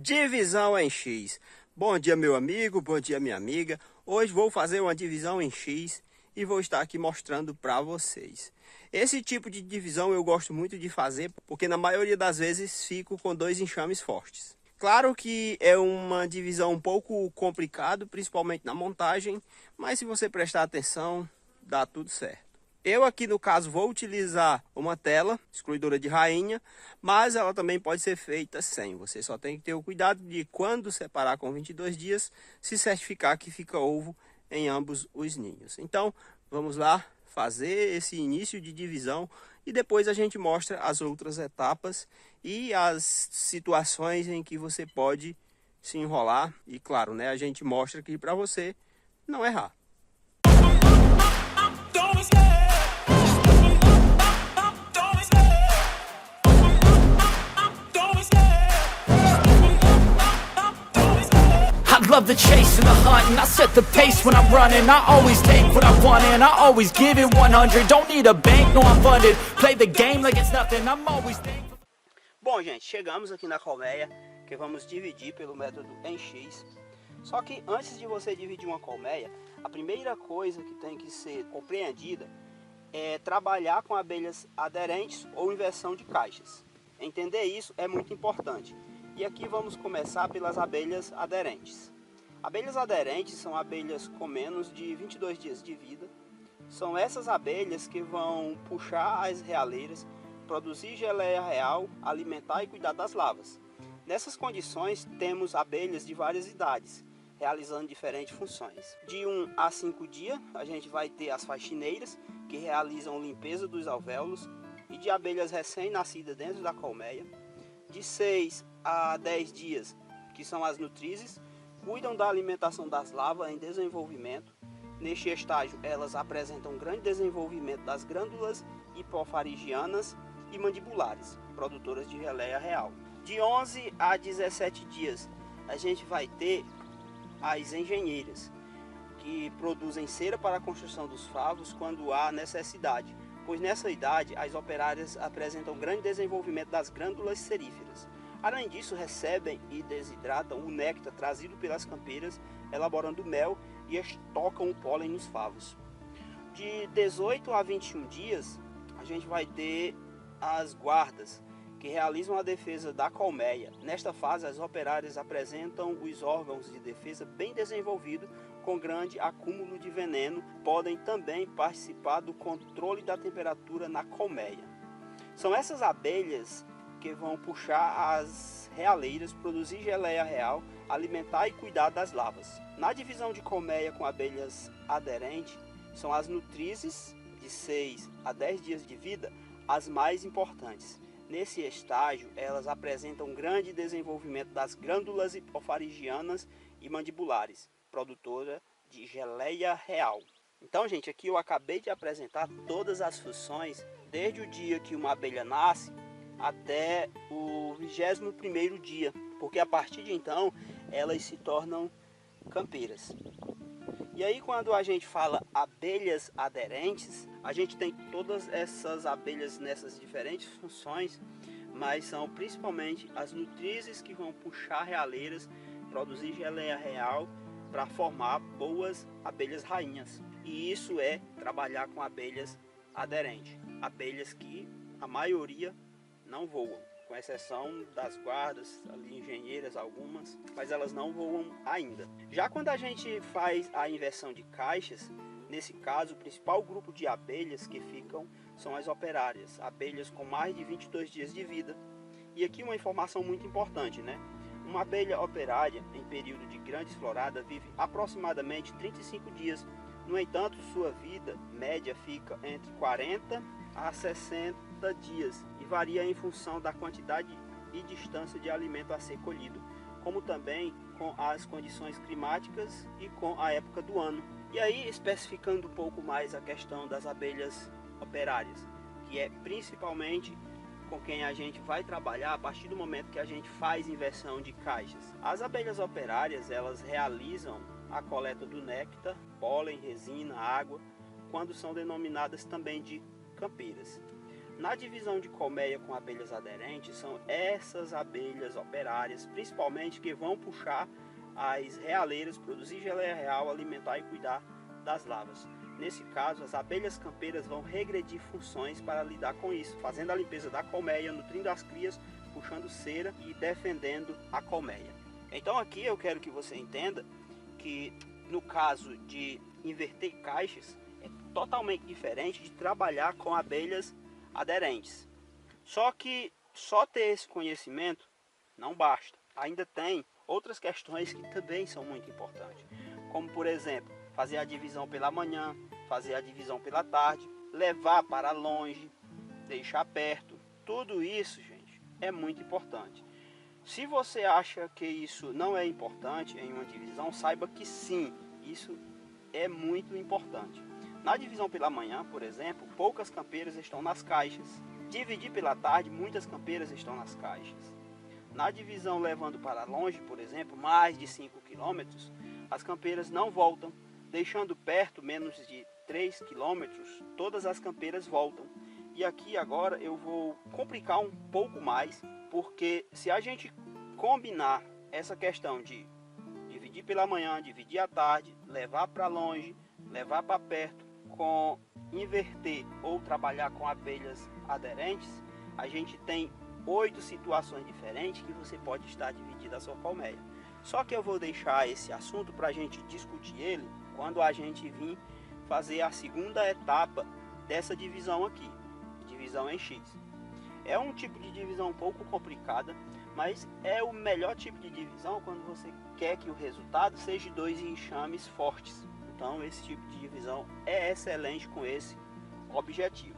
Divisão em X. Bom dia, meu amigo, bom dia, minha amiga. Hoje vou fazer uma divisão em X e vou estar aqui mostrando para vocês. Esse tipo de divisão eu gosto muito de fazer porque na maioria das vezes fico com dois enxames fortes. Claro que é uma divisão um pouco complicado, principalmente na montagem, mas se você prestar atenção, dá tudo certo. Eu aqui no caso vou utilizar uma tela excluidora de rainha, mas ela também pode ser feita sem. Você só tem que ter o cuidado de quando separar com 22 dias, se certificar que fica ovo em ambos os ninhos. Então vamos lá fazer esse início de divisão e depois a gente mostra as outras etapas e as situações em que você pode se enrolar. E claro, né, a gente mostra aqui para você não errar. I love the chase and the hunt, and I set the pace when I'm running. I always take what I want and I always give it 100. Don't need a bank, no I'm funded. Play the game like it's nothing, I'm always thankful. Bom, gente, chegamos aqui na colmeia que vamos dividir pelo método em X. Só que antes de você dividir uma colmeia, a primeira coisa que tem que ser compreendida é trabalhar com abelhas aderentes ou inversão de caixas. Entender isso é muito importante. E aqui vamos começar pelas abelhas aderentes. Abelhas aderentes são abelhas com menos de 22 dias de vida. São essas abelhas que vão puxar as realeiras, produzir geleia real, alimentar e cuidar das lavas. Nessas condições temos abelhas de várias idades, realizando diferentes funções. De 1 a 5 dias a gente vai ter as faxineiras, que realizam limpeza dos alvéolos, e de abelhas recém-nascidas dentro da colmeia. De 6 a 10 dias, que são as nutrizes, cuidam da alimentação das larvas em desenvolvimento. Neste estágio, elas apresentam grande desenvolvimento das glândulas hipofaringianas e mandibulares, produtoras de geleia real. De 11 a 17 dias, a gente vai ter as engenheiras, que produzem cera para a construção dos favos quando há necessidade, pois nessa idade as operárias apresentam grande desenvolvimento das glândulas seríferas. Além disso, recebem e desidratam o néctar trazido pelas campeiras, elaborando mel e estocam o pólen nos favos. De 18 a 21 dias, a gente vai ter as guardas, que realizam a defesa da colmeia. Nesta fase, as operárias apresentam os órgãos de defesa bem desenvolvidos, com grande acúmulo de veneno, podem também participar do controle da temperatura na colmeia. São essas abelhas que vão puxar as realeiras, produzir geleia real, alimentar e cuidar das larvas. Na divisão de colmeia com abelhas aderentes, são as nutrizes, de 6 a 10 dias de vida, as mais importantes. Nesse estágio, elas apresentam grande desenvolvimento das glândulas hipofaringianas e mandibulares, produtora de geleia real. Então, gente, aqui eu acabei de apresentar todas as funções, desde o dia que uma abelha nasce até o 21º dia, porque a partir de então elas se tornam campeiras. E aí, quando a gente fala abelhas aderentes, a gente tem todas essas abelhas nessas diferentes funções, mas são principalmente as nutrizes que vão puxar realeiras, produzir geleia real para formar boas abelhas rainhas. E isso é trabalhar com abelhas aderentes, abelhas que a maioria não voam, com exceção das guardas, ali engenheiras algumas, mas elas não voam ainda. Já quando a gente faz a inversão de caixas, nesse caso o principal grupo de abelhas que ficam são as operárias, abelhas com mais de 22 dias de vida. E aqui uma informação muito importante, né? Uma abelha operária em período de grande florada vive aproximadamente 35 dias. No entanto, sua vida média fica entre 40 a 60 dias e varia em função da quantidade e distância de alimento a ser colhido, como também com as condições climáticas e com a época do ano. E aí, especificando um pouco mais a questão das abelhas operárias, que é principalmente com quem a gente vai trabalhar a partir do momento que a gente faz inversão de caixas. As abelhas operárias, elas realizam a coleta do néctar, pólen, resina, água, quando são denominadas também de campeiras. Na divisão de colmeia com abelhas aderentes, são essas abelhas operárias, principalmente, que vão puxar as realeiras, produzir geleia real, alimentar e cuidar das larvas. Nesse caso, as abelhas campeiras vão regredir funções para lidar com isso, fazendo a limpeza da colmeia, nutrindo as crias, puxando cera e defendendo a colmeia. Então aqui eu quero que você entenda que no caso de inverter caixas, é totalmente diferente de trabalhar com abelhas aderentes. Só que só ter esse conhecimento não basta. Ainda tem outras questões que também são muito importantes, como por exemplo, fazer a divisão pela manhã, fazer a divisão pela tarde, levar para longe, deixar perto. Tudo isso, gente, é muito importante. Se você acha que isso não é importante em uma divisão, saiba que sim, isso é muito importante. Na divisão pela manhã, por exemplo, poucas campeiras estão nas caixas. Dividir pela tarde, muitas campeiras estão nas caixas. Na divisão levando para longe, por exemplo, mais de 5 km, as campeiras não voltam. Deixando perto, menos de 3 km, todas as campeiras voltam. E aqui agora eu vou complicar um pouco mais, porque se a gente combinar essa questão de dividir pela manhã, dividir à tarde, levar para longe, levar para perto, com inverter ou trabalhar com abelhas aderentes, a gente tem 8 situações diferentes que você pode estar dividindo a sua colmeia. Só que eu vou deixar esse assunto para a gente discutir ele quando a gente vir fazer a segunda etapa dessa divisão aqui, divisão em X. É um tipo de divisão um pouco complicada, mas é o melhor tipo de divisão quando você quer que o resultado seja 2 enxames fortes. Então esse tipo de divisão é excelente com esse objetivo.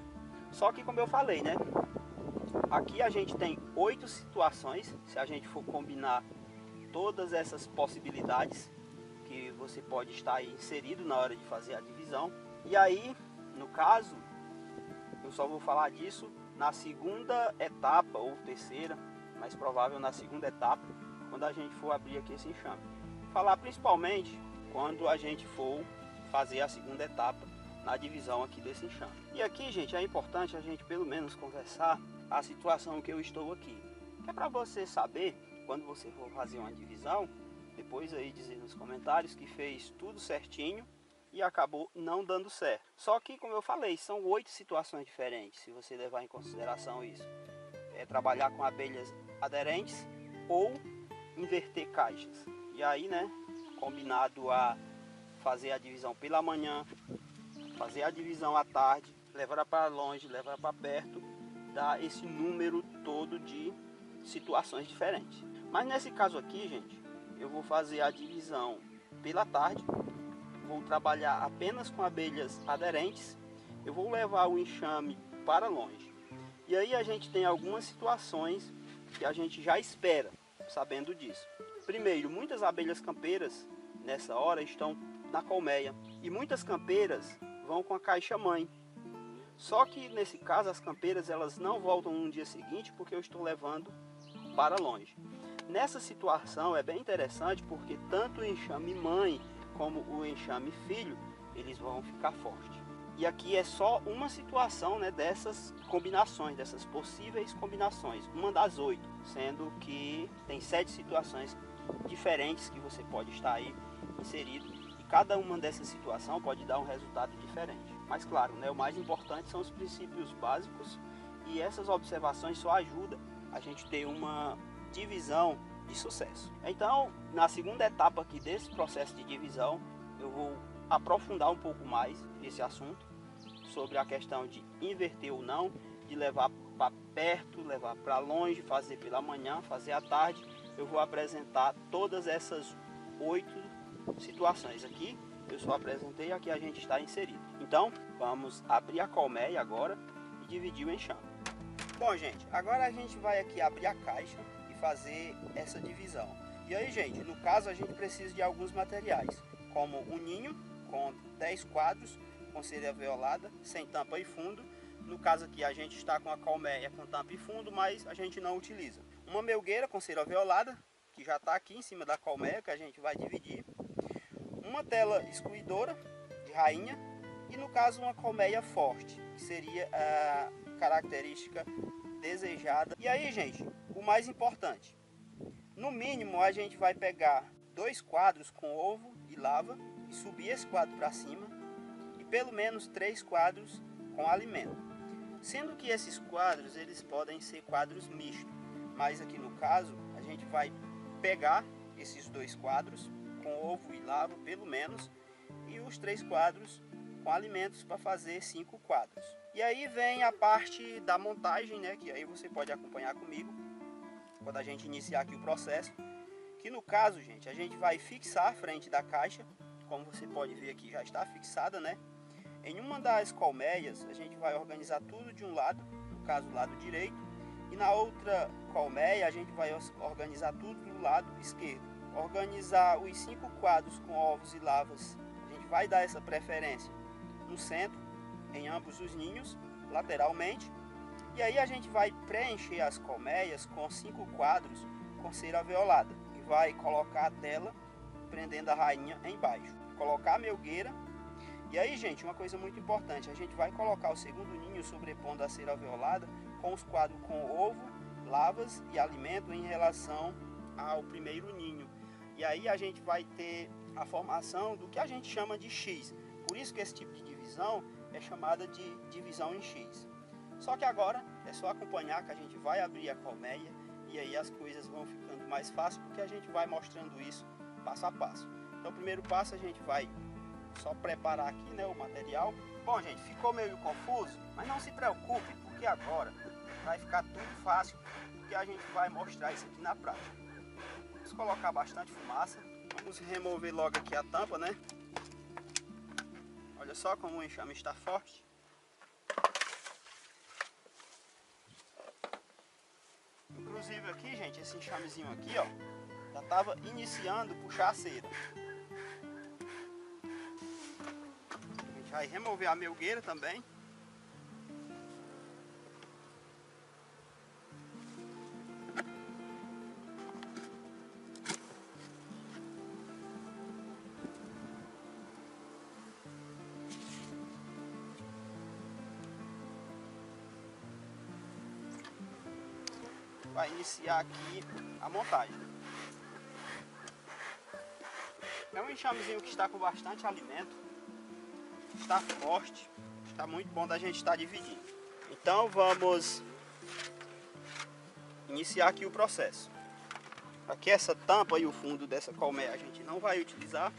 Só que, como eu falei, né? Aqui a gente tem 8 situações, se a gente for combinar todas essas possibilidades que você pode estar aí inserido na hora de fazer a divisão. E aí, no caso, eu só vou falar disso na segunda etapa ou terceira, mais provável na segunda etapa, quando a gente for abrir aqui esse enxame. Falar principalmente quando a gente for fazer a segunda etapa na divisão aqui desse enxame. E aqui, gente, é importante a gente pelo menos conversar a situação que eu estou aqui, que é para você saber, quando você for fazer uma divisão, depois aí dizer nos comentários que fez tudo certinho e acabou não dando certo. Só que, como eu falei, são 8 situações diferentes, se você levar em consideração isso. É trabalhar com abelhas aderentes ou inverter caixas. E aí, né, combinado a fazer a divisão pela manhã, fazer a divisão à tarde, levar para longe, levar para perto, dá esse número todo de situações diferentes. Mas nesse caso aqui, gente, eu vou fazer a divisão pela tarde, vou trabalhar apenas com abelhas aderentes, eu vou levar o enxame para longe. E aí a gente tem algumas situações que a gente já espera, sabendo disso. Primeiro, muitas abelhas campeiras nessa hora estão na colmeia e muitas campeiras vão com a caixa mãe. Só que nesse caso as campeiras elas não voltam no dia seguinte porque eu estou levando para longe. Nessa situação é bem interessante porque tanto o enxame mãe como o enxame filho, eles vão ficar fortes. E aqui é só uma situação, né, dessas combinações, dessas possíveis combinações, uma das 8, sendo que tem 7 situações diferentes que você pode estar aí inserido. E cada uma dessas situações pode dar um resultado diferente. Mas claro, né, o mais importante são os princípios básicos e essas observações só ajudam a gente ter uma divisão de sucesso. Então, na segunda etapa aqui desse processo de divisão, eu vou aprofundar um pouco mais esse assunto sobre a questão de inverter ou não, de levar para perto, levar para longe, fazer pela manhã, fazer à tarde. Eu vou apresentar todas essas 8 situações aqui. Eu só apresentei aqui a gente está inserido. Então, vamos abrir a colmeia agora e dividir o enxame. Bom, gente, agora a gente vai aqui abrir a caixa e fazer essa divisão. E aí, gente, no caso a gente precisa de alguns materiais, como um ninho com 10 quadros, com cera violada, sem tampa e fundo. No caso aqui a gente está com a colmeia com tampa e fundo, mas a gente não utiliza. Uma melgueira com cera violada, que já está aqui em cima da colmeia, que a gente vai dividir. Uma tela excluidora de rainha e no caso uma colmeia forte, que seria característica desejada. E aí, gente, o mais importante, no mínimo a gente vai pegar 2 quadros com ovo e lava e subir esse quadro para cima, e pelo menos 3 quadros com alimento. Sendo que esses quadros, eles podem ser quadros mistos, mas aqui no caso a gente vai pegar esses 2 quadros com ovo e lava pelo menos, e os 3 quadros com alimentos para fazer 5 quadros. E aí vem a parte da montagem, né, que aí você pode acompanhar comigo quando a gente iniciar aqui o processo, que no caso, gente, a gente vai fixar a frente da caixa, como você pode ver aqui já está fixada, né? Em uma das colmeias a gente vai organizar tudo de um lado, no caso o lado direito, e na outra colmeia a gente vai organizar tudo do lado esquerdo. Organizar os 5 quadros com ovos e lavas, a gente vai dar essa preferência no centro, em ambos os ninhos, lateralmente, e aí a gente vai preencher as colmeias com 5 quadros com cera alveolada e vai colocar a tela prendendo a rainha embaixo, colocar a melgueira. E aí, gente, uma coisa muito importante, a gente vai colocar o segundo ninho sobrepondo a cera alveolada com os quadros com ovo, lavas e alimento em relação ao primeiro ninho. E aí a gente vai ter a formação do que a gente chama de X. Por isso que esse tipo de divisão é chamada de divisão em X. Só que agora é só acompanhar que a gente vai abrir a colmeia e aí as coisas vão ficando mais fáceis, porque a gente vai mostrando isso passo a passo. Então o primeiro passo a gente vai só preparar aqui, né, o material. Bom, gente, ficou meio confuso, mas não se preocupe, porque agora vai ficar tudo fácil, porque a gente vai mostrar isso aqui na prática. Vamos colocar bastante fumaça. Vamos remover logo aqui a tampa, né? Olha só como o enxame está forte. Inclusive aqui, gente, esse enxamezinho aqui, ó, já estava iniciando a puxar a cera. A gente vai remover a melgueira também. Vai iniciar aqui a montagem. É um enxamezinho que está com bastante alimento, está forte, está muito bom da gente estar dividindo. Então vamos iniciar aqui o processo. Aqui essa tampa e o fundo dessa colmeia a gente não vai utilizar.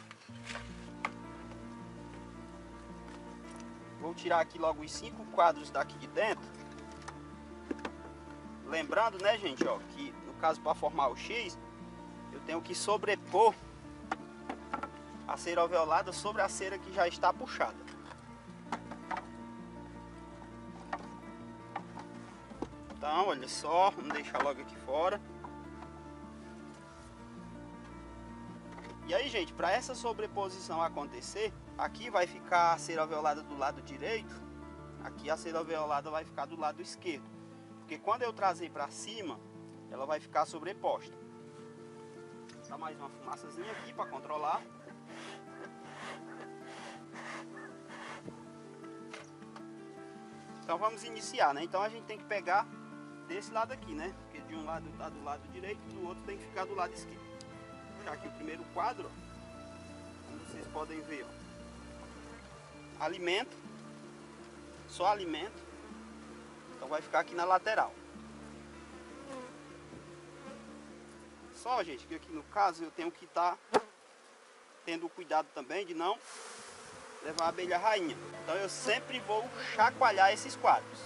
Vou tirar aqui logo os 5 quadros daqui de dentro. Lembrando, né, gente, ó, que no caso para formar o X, eu tenho que sobrepor a cera alveolada sobre a cera que já está puxada. Então, olha só, vamos deixar logo aqui fora. E aí, gente, para essa sobreposição acontecer, aqui vai ficar a cera alveolada do lado direito, aqui a cera alveolada vai ficar do lado esquerdo. Porque quando eu trazer para cima, ela vai ficar sobreposta. Vou dar mais uma fumaçazinha aqui para controlar. Então vamos iniciar, né? Então a gente tem que pegar desse lado aqui, né? Porque de um lado está do lado direito, do outro tem que ficar do lado esquerdo. Vou puxar aqui o primeiro quadro, ó. Como vocês podem ver, ó. Alimento. Só alimento. Então vai ficar aqui na lateral. Só, gente, que aqui no caso eu tenho que estar tendo cuidado também de não levar a abelha rainha. Então eu sempre vou chacoalhar esses quadros.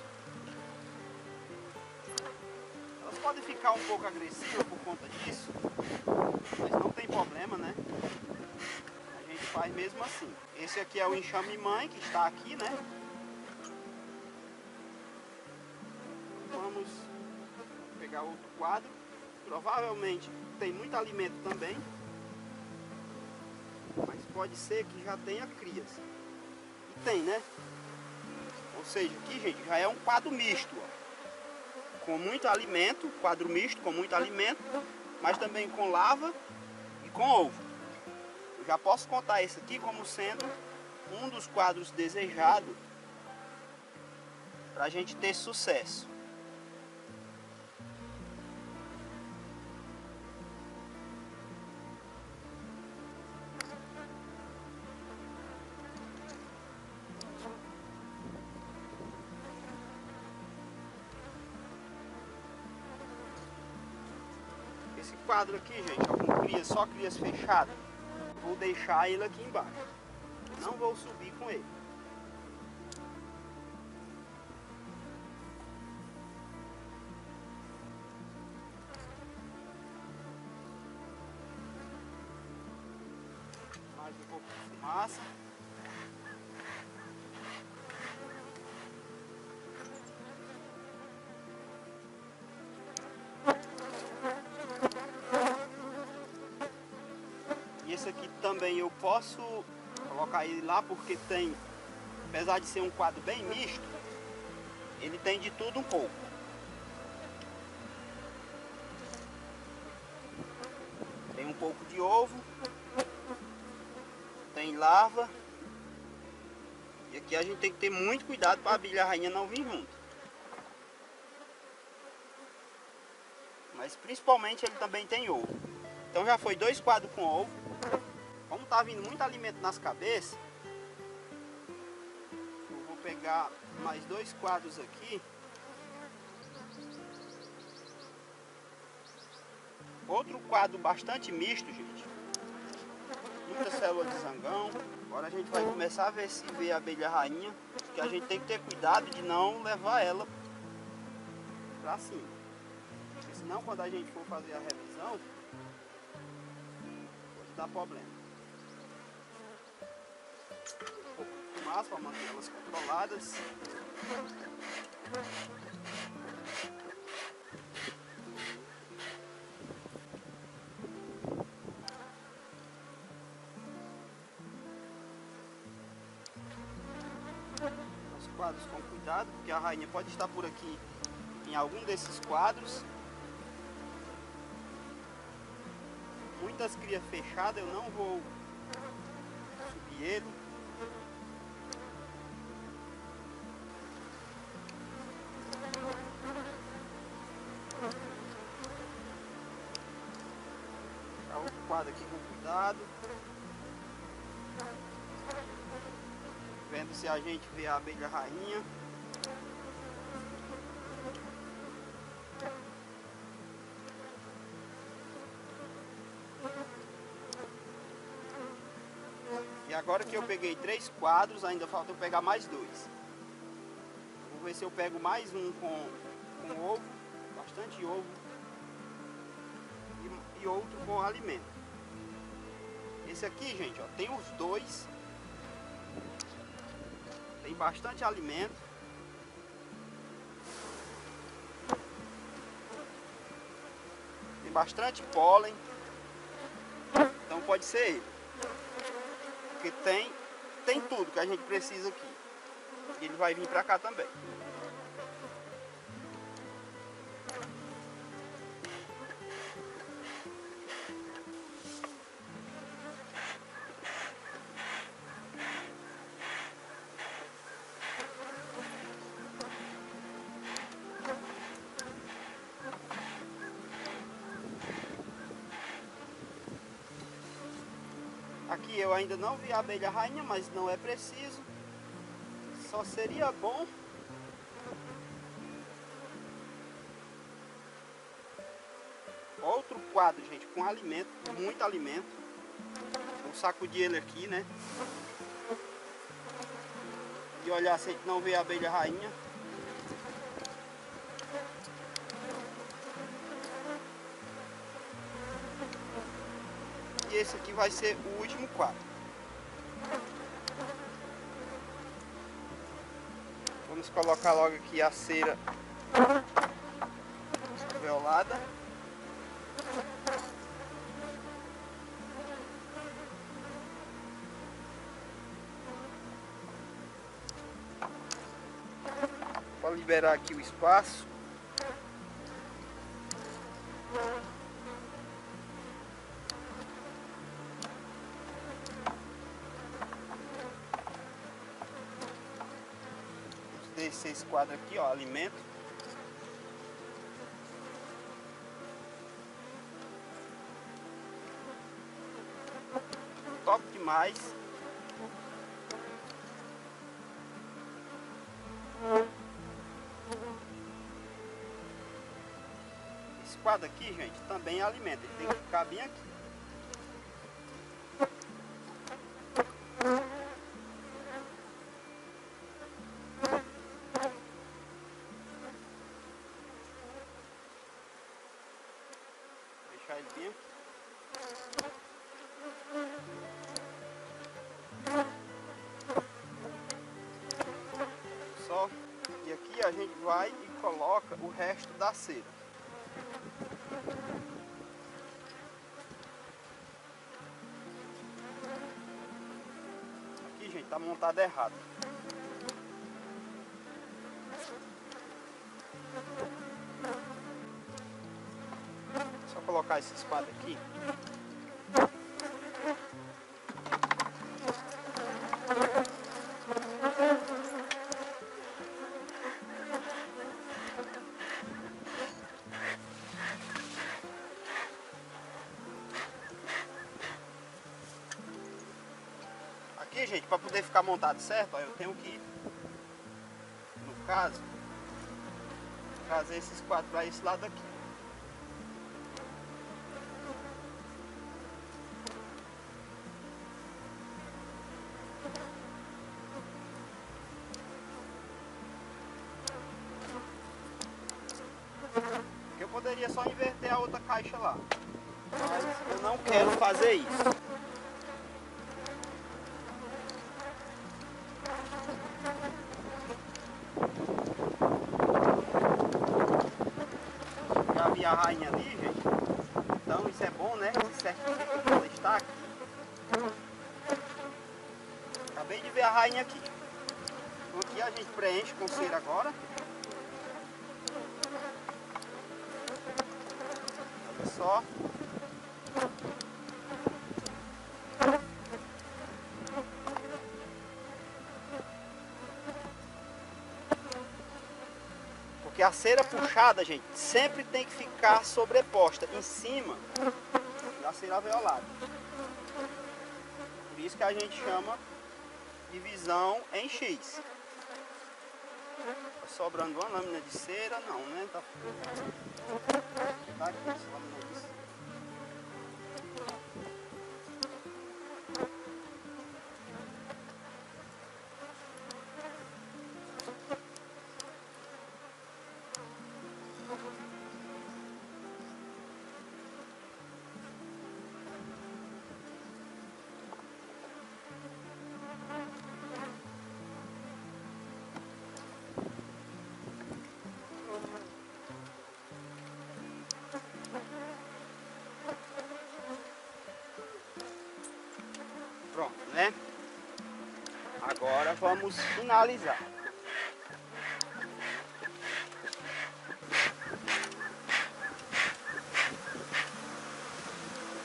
Elas podem ficar um pouco agressivas por conta disso, mas não tem problema, né? A gente faz mesmo assim. Esse aqui é o enxame mãe que está aqui, né? Vamos pegar outro quadro. Provavelmente tem muito alimento também, mas pode ser que já tenha crias. E tem, né? Ou seja, aqui, gente, já é um quadro misto, ó, com muito alimento, quadro misto com muito alimento, mas também com lava e com ovo. Eu já posso contar esse aqui como sendo um dos quadros desejados para a gente ter sucesso. Esse quadro aqui, gente, ó, com crias, só crias fechadas, vou deixar ele aqui embaixo. Não vou subir com ele. Mais um pouco de fumaça. E esse aqui também eu posso colocar ele lá porque tem, apesar de ser um quadro bem misto, ele tem de tudo um pouco. Tem um pouco de ovo, tem larva, e aqui a gente tem que ter muito cuidado para a abelha rainha não vir junto. Mas principalmente ele também tem ovo. Então já foi 2 quadros com ovo. Como tá vindo muito alimento nas cabeças, eu vou pegar mais 2 quadros aqui. Outro quadro bastante misto, gente. Muita célula de zangão. Agora a gente vai começar a ver se vê a abelha rainha, porque a gente tem que ter cuidado de não levar ela pra cima. Porque senão quando a gente for fazer a revisão, pode dar problema. Um pouco de fumaça para manter elas controladas. Os quadros com cuidado, porque a rainha pode estar por aqui em algum desses quadros. Muitas crias fechadas, eu não vou subir ele. Tá outro quadro aqui com cuidado. Vendo se a gente vê a abelha rainha. E agora que eu peguei 3 quadros, ainda falta eu pegar mais 2. Vou ver se eu pego mais um com ovo, bastante ovo, e outro com alimento. Esse aqui, gente, ó, tem os 2, tem bastante alimento. Tem bastante pólen, então pode ser ele. Porque tem tudo que a gente precisa aqui. E ele vai vir pra cá também. Aqui eu ainda não vi a abelha rainha, mas não é preciso. Só seria bom outro quadro, gente, com alimento, muito alimento. Vou sacudir ele aqui, né? E olhar se a gente não vê a abelha rainha. E esse aqui vai ser o último quadro. Vamos colocar logo aqui a cera alveolada. Para liberar aqui o espaço. descer esse quadro aqui, ó, alimento. Top demais. Esse quadro aqui, gente, também é alimento. Ele tem que ficar bem aqui. Deixar ele bem aqui. Só. E aqui a gente vai e coloca o resto da cera. Aqui, gente, tá montado errado. Só colocar esse espada aqui. Aqui, gente, para poder ficar montado certo, ó, eu tenho que, no caso, trazer esses quadros para esse lado aqui. Eu poderia só inverter a outra caixa lá, mas eu não quero fazer isso. Já vi a rainha ali, gente, então isso é bom, né? Se certifica que ela está aqui. Acabei de ver a rainha aqui. Então aqui a gente preenche com cera agora. Olha só. Porque a cera puxada, gente, sempre tem que ficar sobreposta em cima da cera alveolada. Por isso que a gente chama de visão em X. Tá sobrando uma lâmina de cera? Não, né? Tá aqui essa lâmina de cera. Pronto, né? Agora vamos finalizar.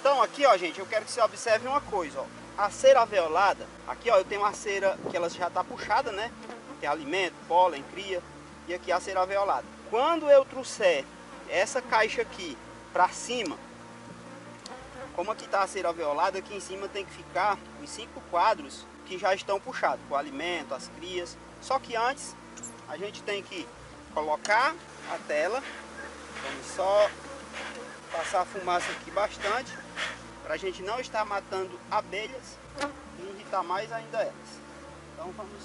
Então aqui, ó, gente, eu quero que você observe uma coisa, ó. A cera alveolada, aqui, ó, eu tenho uma cera que ela já está puxada, né? Tem alimento, pólen, cria, e aqui a cera alveolada. Quando eu trouxer essa caixa aqui para cima, como aqui está a cera alveolada, aqui em cima tem que ficar os 5 quadros que já estão puxados, com o alimento, as crias. Só que antes a gente tem que colocar a tela. Vamos só passar a fumaça aqui bastante, para a gente não estar matando abelhas e irritar mais ainda elas. Então vamos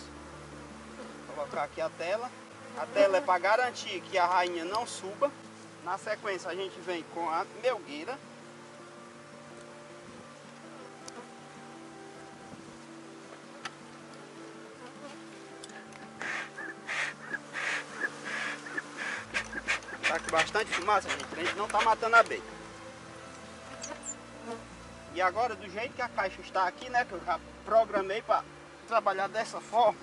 colocar aqui a tela. A tela é para garantir que a rainha não suba. Na sequência a gente vem com a melgueira. Tá com bastante fumaça, gente, a gente não tá matando a abelha. E agora, do jeito que a caixa está aqui, né, que eu já programei para trabalhar dessa forma,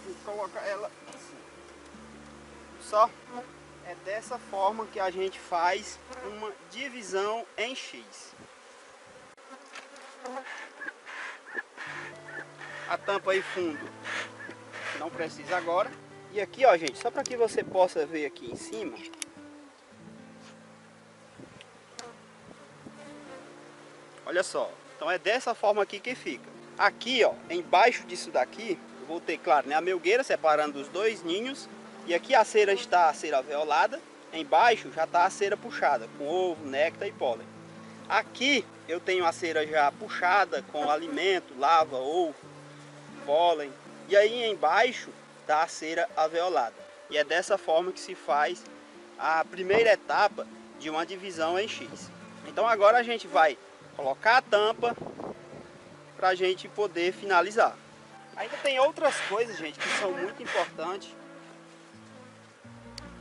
vou colocar ela assim. Só é dessa forma que a gente faz uma divisão em X. A tampa aí fundo não precisa agora. E aqui, ó, gente, só para que você possa ver aqui em cima. Olha só, então é dessa forma aqui que fica. Aqui, ó, embaixo disso daqui, eu vou ter, claro, né, a melgueira separando os dois ninhos. E aqui a cera está a cera alveolada. Embaixo já está a cera puxada, com ovo, néctar e pólen. Aqui eu tenho a cera já puxada com alimento, lava, ovo, pólen. E aí embaixo está a cera alveolada. E é dessa forma que se faz a primeira etapa de uma divisão em X. Então agora a gente vai colocar a tampa para a gente poder finalizar. Ainda tem outras coisas, gente, que são muito importantes,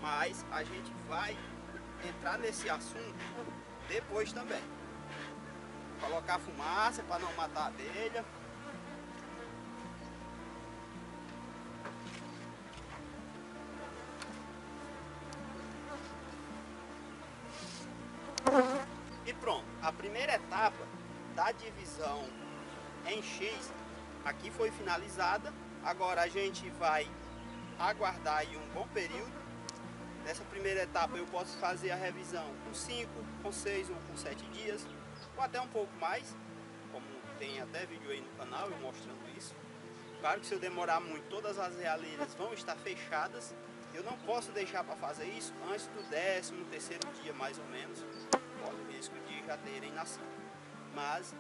mas a gente vai entrar nesse assunto depois também. Colocar fumaça para não matar a abelha. E pronto, a primeira etapa da divisão em X aqui foi finalizada. Agora a gente vai aguardar aí um bom período. Nessa primeira etapa eu posso fazer a revisão com 5, com 6 ou com 7 dias, ou até um pouco mais, como tem até vídeo aí no canal eu mostrando isso. Claro que se eu demorar muito, todas as realeiras vão estar fechadas. Eu não posso deixar para fazer isso antes do 13º dia mais ou menos. Corre o risco de já terem nascido. Mas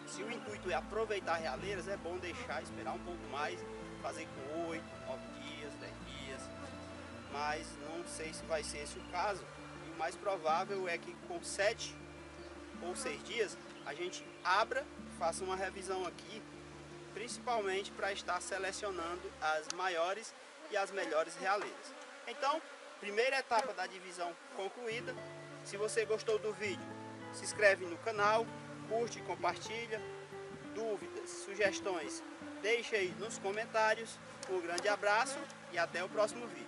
se o intuito é aproveitar realeiras, é bom deixar, esperar um pouco mais, fazer com 8, 9 dias, 10 dias. Mas não sei se vai ser esse o caso. E o mais provável é que com 7 ou 6 dias a gente abra, faça uma revisão aqui, principalmente para estar selecionando as maiores e as melhores realeiras. Então, primeira etapa da divisão concluída. Se você gostou do vídeo, se inscreve no canal, curte e compartilha. Dúvidas, sugestões, deixe aí nos comentários. Um grande abraço e até o próximo vídeo.